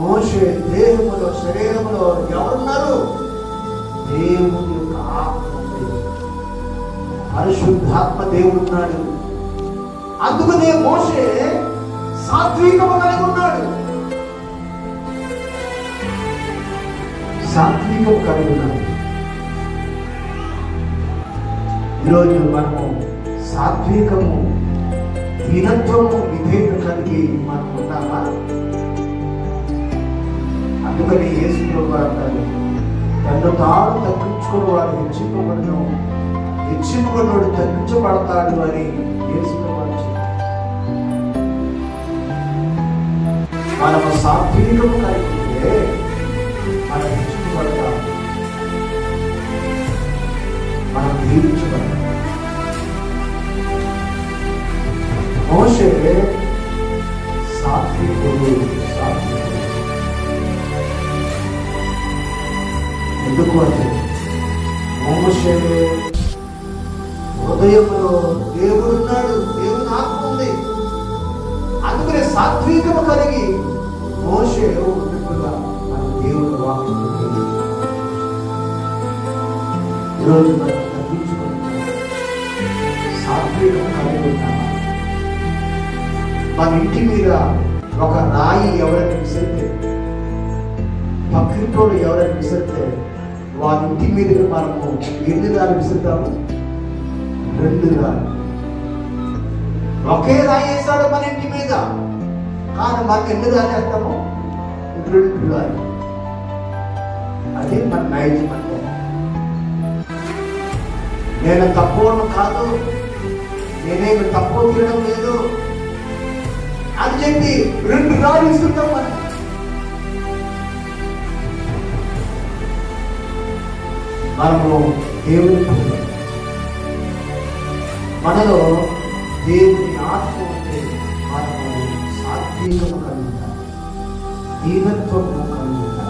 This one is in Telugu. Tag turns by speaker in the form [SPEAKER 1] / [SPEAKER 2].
[SPEAKER 1] మోషే దేహములో శరీరములో ఎవరున్నారు? దేవుని యొక్క ఆత్మ ఉంది. పరిశుద్ధాత్మ దేవుడున్నాడు. అందుకనే మోషే సాత్వికము కలిగి ఉన్నాడు. సాత్వికము కలిగి ఉన్నాడు. ఈరోజు మనము సాత్వికము, దీనత్వము, విధేయత కలిగి మనం ఉన్నామా? అందుకని యేసు ప్రభువు అంటారు, తను తాను తగ్గించుకుని వాడు హెచ్చింపబడును, హెచ్చింపబడినోడు తగ్గించబడతాడు అని యేసు ప్రభువు చెప్పారు. మనము సాత్వికము కలిగితే మనం హెచ్చింపబడతాం, మనం దీవించబడతాం. మోషే సాత్వికుడు. ఎందుకు అంటే మోషే హృదయంలో దేవుడున్నాడు, దేవుని ఆత్మ ఉంది. అందుకనే సాత్వికము కలిగి మోషే ఉన్నట్టుగా మన దేవుని వాక్యం. ఈరోజు మనం తగ్గించుకుంటున్నాం, సాత్వికం కలిగి ఉన్నామా? మన ఇంటి మీద ఒక రాయి ఎవరైనా విసిరితే, పక్కింటోడు ఎవరైనా విసిరితే, వారి ఇంటి మీదకి మనము ఎన్ని రాళ్ళు విసురుతాము? 2 రాళ్ళు. ఒకే రాయి వేస్తాడు మన ఇంటి మీద, కానీ మనకి ఎన్ని రాళ్ళు వేస్తాము? 2 రాళ్ళు. అదే మన నైజం అంటే. నేను తక్కువను కాదు, నేనేమి తక్కువ తినడం లేదు అని చెప్పి 2 రాళ్ళు ఇస్తుంటాం మనం. మనము దేవుని మనలో దేవుని ఆత్మ ఉంటే మనము సాత్వికము కలిగి ఉంటాం, దీనత్వము